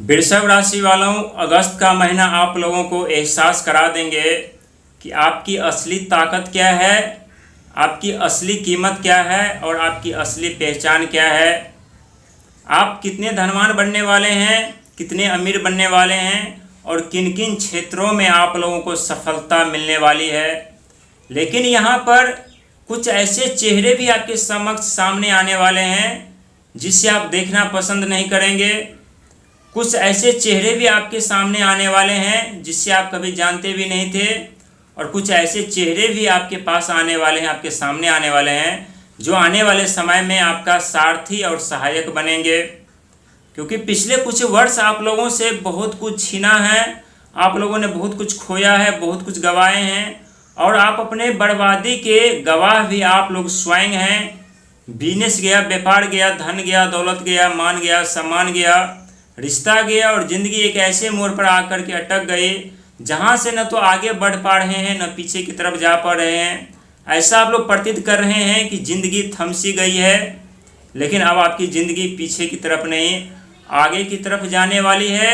वृषभ राशि वालों, अगस्त का महीना आप लोगों को एहसास करा देंगे कि आपकी असली ताकत क्या है, आपकी असली कीमत क्या है और आपकी असली पहचान क्या है। आप कितने धनवान बनने वाले हैं, कितने अमीर बनने वाले हैं और किन किन क्षेत्रों में आप लोगों को सफलता मिलने वाली है। लेकिन यहाँ पर कुछ ऐसे चेहरे भी आपके समक्ष सामने आने वाले हैं जिसे आप देखना पसंद नहीं करेंगे। कुछ ऐसे चेहरे भी आपके सामने आने वाले हैं जिससे आप कभी जानते भी नहीं थे, और कुछ ऐसे चेहरे भी आपके पास आने वाले हैं, आपके सामने आने वाले हैं, जो आने वाले समय में आपका सारथी और सहायक बनेंगे। क्योंकि पिछले कुछ वर्ष आप लोगों से बहुत कुछ छीना है, आप लोगों ने बहुत कुछ खोया है, बहुत कुछ गंवाए हैं, और आप अपने बर्बादी के गवाह भी आप लोग स्वयं हैं। बिजनेस गया, व्यापार गया, धन गया, दौलत गया, मान गया, सम्मान गया, रिश्ता गया, और ज़िंदगी एक ऐसे मोड़ पर आकर के अटक गई जहाँ से न तो आगे बढ़ पा रहे हैं न पीछे की तरफ जा पा रहे हैं। ऐसा आप लोग प्रतीत कर रहे हैं कि ज़िंदगी थम सी गई है, लेकिन अब आपकी ज़िंदगी पीछे की तरफ नहीं आगे की तरफ जाने वाली है।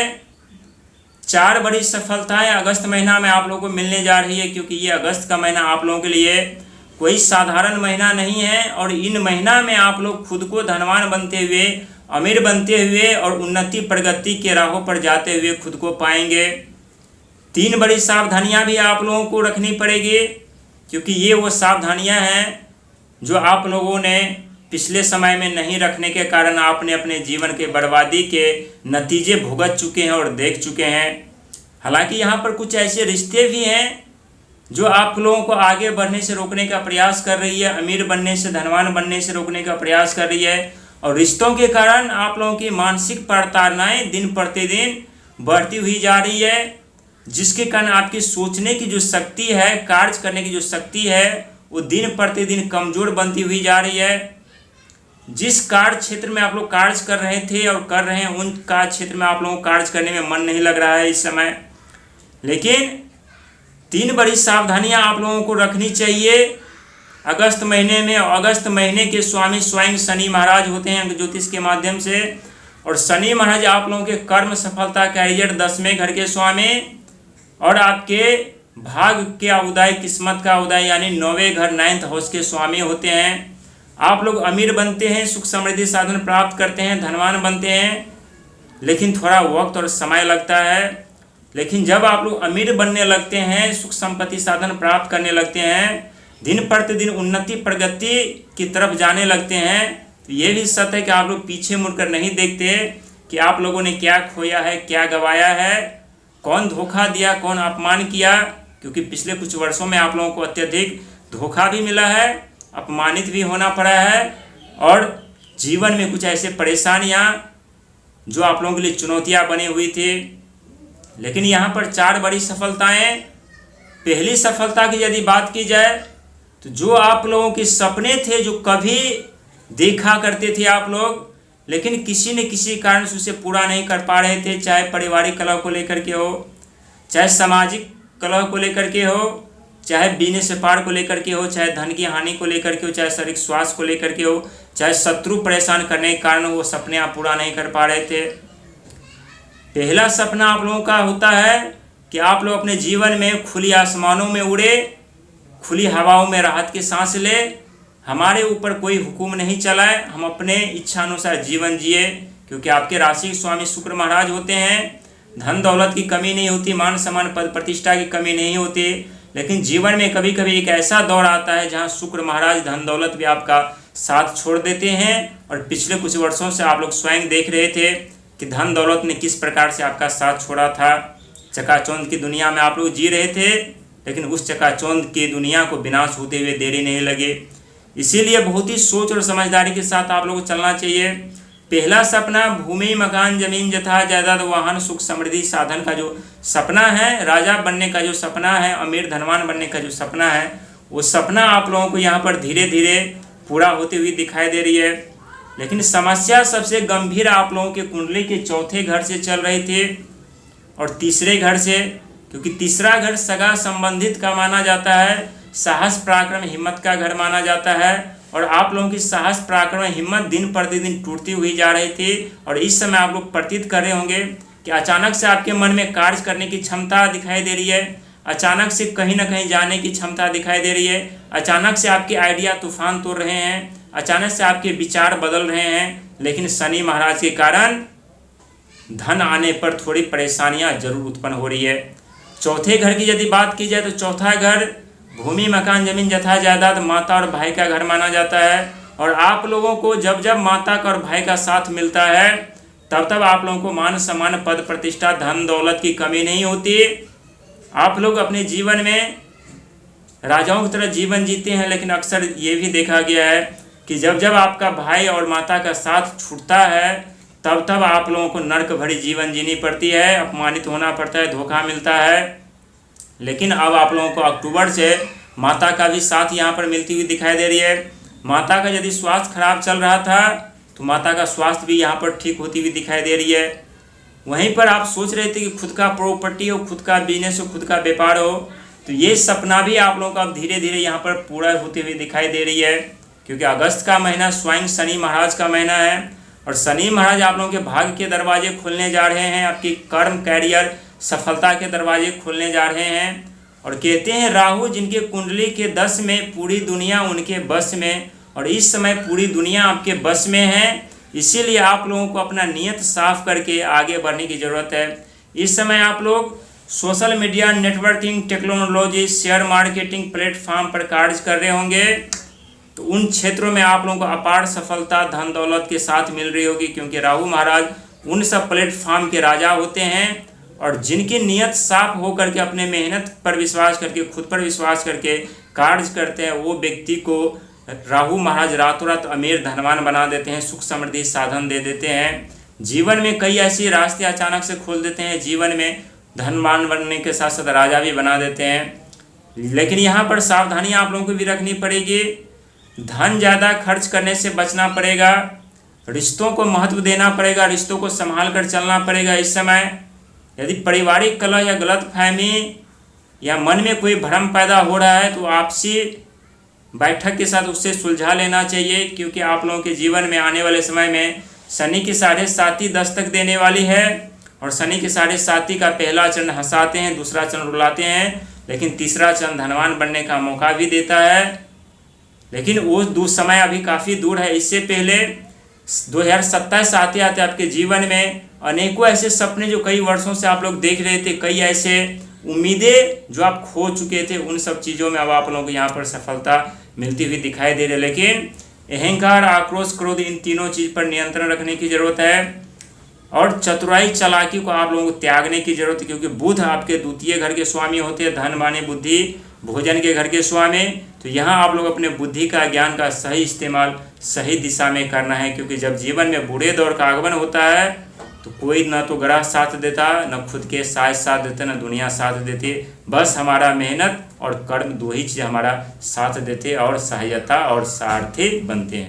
4 बड़ी सफलताएं अगस्त महीना में आप लोगों को मिलने जा रही है, क्योंकि ये अगस्त का महीना आप लोगों के लिए कोई साधारण महीना नहीं है, और इन महीना में आप लोग खुद को धनवान बनते हुए, अमीर बनते हुए और उन्नति प्रगति के राहों पर जाते हुए खुद को पाएंगे। 3 बड़ी सावधानियां भी आप लोगों को रखनी पड़ेगी, क्योंकि ये वो सावधानियां हैं जो आप लोगों ने पिछले समय में नहीं रखने के कारण आपने अपने जीवन के बर्बादी के नतीजे भुगत चुके हैं और देख चुके हैं। हालांकि यहाँ पर कुछ ऐसे रिश्ते भी हैं जो आप लोगों को आगे बढ़ने से रोकने का प्रयास कर रही है, अमीर बनने से, धनवान बनने से रोकने का प्रयास कर रही है, और रिश्तों के कारण आप लोगों की मानसिक प्रताड़नाएं दिन प्रतिदिन बढ़ती हुई जा रही है, जिसके कारण आपकी सोचने की जो शक्ति है, कार्य करने की जो शक्ति है, वो दिन प्रतिदिन कमज़ोर बनती हुई जा रही है। जिस कार्य क्षेत्र में आप लोग कार्य कर रहे थे और कर रहे हैं, उन कार्य क्षेत्र में आप लोगों को कार्य करने में मन नहीं लग रहा है इस समय। लेकिन 3 बड़ी सावधानियां आप लोगों को रखनी चाहिए अगस्त महीने में। अगस्त महीने के स्वामी स्वयं शनि महाराज होते हैं ज्योतिष के माध्यम से, और शनि महाराज आप लोगों के कर्म सफलता, कैरियर, 10वें घर के स्वामी, और आपके भाग्य के उदय, किस्मत का उदय यानी 9वें घर, 9th हाउस के स्वामी होते हैं। आप लोग अमीर बनते हैं, सुख समृद्धि साधन प्राप्त करते हैं, धनवान बनते हैं, लेकिन थोड़ा वक्त और समय लगता है। लेकिन जब आप लोग अमीर बनने लगते हैं, सुख संपत्ति साधन प्राप्त करने लगते हैं, दिन प्रतिदिन उन्नति प्रगति की तरफ जाने लगते हैं, तो ये भी सत्य है कि आप लोग पीछे मुड़कर नहीं देखते कि आप लोगों ने क्या खोया है, क्या गंवाया है, कौन धोखा दिया, कौन अपमान किया। क्योंकि पिछले कुछ वर्षों में आप लोगों को अत्यधिक धोखा भी मिला है, अपमानित भी होना पड़ा है, और जीवन में कुछ ऐसे परेशानियां जो आप लोगों के लिए चुनौतियां बनी हुई थी। लेकिन यहाँ पर 4 बड़ी सफलताएं। पहली सफलता की यदि बात की जाए तो जो आप लोगों के सपने थे, जो कभी देखा करते थे आप लोग, लेकिन किसी न किसी कारण से उसे पूरा नहीं कर पा रहे थे, चाहे पारिवारिक कलह को लेकर के हो, चाहे सामाजिक कलह को लेकर के हो, चाहे बिजनेस व्यापार को लेकर के हो, चाहे धन की हानि को लेकर के हो, चाहे शारीरिक स्वास्थ्य को लेकर के हो, चाहे शत्रु परेशान करने के कारण वो सपने आप पूरा नहीं कर पा रहे थे। पहला सपना आप लोगों का होता है कि आप लोग अपने जीवन में खुली आसमानों में उड़े, खुली हवाओं में राहत की सांस ले, हमारे ऊपर कोई हुक्म नहीं चलाए, हम अपने इच्छा अनुसार जीवन जिए। क्योंकि आपके राशि के स्वामी शुक्र महाराज होते हैं, धन दौलत की कमी नहीं होती, मान सम्मान पद प्रतिष्ठा की कमी नहीं होती। लेकिन जीवन में कभी कभी एक ऐसा दौर आता है जहां शुक्र महाराज धन दौलत भी आपका साथ छोड़ देते हैं, और पिछले कुछ वर्षों से आप लोग स्वयं देख रहे थे कि धन दौलत ने किस प्रकार से आपका साथ छोड़ा था। चकाचौंध की दुनिया में आप लोग जी रहे थे, लेकिन उस चकाचौंध की दुनिया को विनाश होते हुए देरी नहीं लगे। इसीलिए बहुत ही सोच और समझदारी के साथ आप लोगों को चलना चाहिए। पहला सपना भूमि, मकान, जमीन, जथा जायदाद, वाहन, सुख समृद्धि साधन का जो सपना है, राजा बनने का जो सपना है, अमीर धनवान बनने का जो सपना है, वो सपना आप लोगों को यहाँ पर धीरे धीरे पूरा होते हुए दिखाई दे रही है। लेकिन समस्या सबसे गंभीर आप लोगों के कुंडली के 4थे घर से चल रही थी, और 3रे घर से, क्योंकि 3रा घर सगा संबंधित का माना जाता है, साहस पराक्रम हिम्मत का घर माना जाता है, और आप लोगों की साहस पराक्रम हिम्मत दिन प्रतिदिन टूटती हुई जा रही थी। और इस समय आप लोग प्रतीत कर रहे होंगे कि अचानक से आपके मन में कार्य करने की क्षमता दिखाई दे रही है, अचानक से कहीं ना कहीं जाने की क्षमता दिखाई दे रही है, अचानक से आपके आइडिया तूफान तोड़ रहे हैं, अचानक से आपके विचार बदल रहे हैं। लेकिन शनि महाराज के कारण धन आने पर थोड़ी परेशानियां जरूर उत्पन्न हो रही है। चौथे घर की यदि बात की जाए तो चौथा घर भूमि मकान जमीन जथा जायदाद माता और भाई का घर माना जाता है। और आप लोगों को जब जब माता का और भाई का साथ मिलता है तब तब आप लोगों को मान सम्मान पद प्रतिष्ठा धन दौलत की कमी नहीं होती। आप लोग अपने जीवन में राजाओं की तरह जीवन जीते हैं, लेकिन अक्सर ये भी देखा गया है कि जब जब आपका भाई और माता का साथ छूटता है तब तब आप लोगों को नर्क भरी जीवन जीनी पड़ती है, अपमानित होना पड़ता है, धोखा मिलता है। लेकिन अब आप लोगों को अक्टूबर से माता का भी साथ यहाँ पर मिलती हुई दिखाई दे रही है। माता का यदि स्वास्थ्य खराब चल रहा था तो माता का स्वास्थ्य भी यहाँ पर ठीक होती हुई दिखाई दे रही है। वहीं पर आप सोच रहे थे कि खुद का प्रॉपर्टी हो, खुद का बिजनेस हो, खुद का व्यापार हो, तो ये सपना भी आप लोगों का अब धीरे धीरे यहाँ पर पूरा होते हुए दिखाई दे रही है। क्योंकि अगस्त का महीना स्वयं शनि महाराज का महीना है और शनि महाराज आप लोगों के भाग्य के दरवाजे खुलने जा रहे हैं, आपकी कर्म कैरियर सफलता के दरवाजे खुलने जा रहे हैं। और कहते हैं राहु जिनके कुंडली के 10 में पूरी दुनिया उनके बस में, और इस समय पूरी दुनिया आपके बस में है। इसीलिए आप लोगों को अपना नियत साफ करके आगे बढ़ने की ज़रूरत है। इस समय आप लोग social media, networking, technology, share marketing platform पर कार्य कर रहे होंगे, तो उन क्षेत्रों में आप लोगों को अपार सफलता धन दौलत के साथ मिल रही होगी। क्योंकि राहु महाराज उन सब प्लेटफॉर्म के राजा होते हैं और जिनकी नीयत साफ हो करके अपने मेहनत पर विश्वास करके खुद पर विश्वास करके कार्य करते हैं, वो व्यक्ति को राहु महाराज रातों रात अमीर धनवान बना देते हैं, सुख समृद्धि साधन दे देते हैं। जीवन में कई ऐसी रास्ते अचानक से खोल देते हैं, जीवन में धनवान बनने के साथ साथ राजा भी बना देते हैं। लेकिन यहाँ पर सावधानी आप लोगों को भी रखनी पड़ेगी। धन ज़्यादा खर्च करने से बचना पड़ेगा, रिश्तों को महत्व देना पड़ेगा, रिश्तों को संभाल कर चलना पड़ेगा। इस समय यदि पारिवारिक कलह या गलतफहमी या मन में कोई भ्रम पैदा हो रहा है तो आपसी बैठक के साथ उससे सुलझा लेना चाहिए। क्योंकि आप लोगों के जीवन में आने वाले समय में शनि की 7.5 दस्तक देने वाली है और शनि की 7.5 का पहला चरण हंसाते हैं, दूसरा चरण रुलाते हैं, लेकिन तीसरा चरण धनवान बनने का मौका भी देता है। लेकिन वो समय अभी काफ़ी दूर है। इससे पहले 2027 आते आते आपके जीवन में अनेकों ऐसे सपने जो कई वर्षों से आप लोग देख रहे थे, कई ऐसे उम्मीदें जो आप खो चुके थे, उन सब चीज़ों में अब आप लोगों को यहाँ पर सफलता मिलती हुई दिखाई दे रही है। लेकिन अहंकार, आक्रोश, क्रोध, इन तीनों चीज़ पर नियंत्रण रखने की ज़रूरत है और चतुराई चालाकी को आप लोगों को त्यागने की जरूरत है। क्योंकि बुध आपके द्वितीय घर के स्वामी होते हैं, धन माने बुद्धि, भोजन के घर के स्वामी। तो यहाँ आप लोग अपने बुद्धि का ज्ञान का सही इस्तेमाल सही दिशा में करना है। क्योंकि जब जीवन में बुरे दौर का आगमन होता है तो कोई ना तो ग्रह साथ देता, न खुद के साथ देते, न दुनिया साथ देती। बस हमारा मेहनत और कर्म दो ही चीज़ हमारा साथ देते और सहायता और सारथी बनते हैं।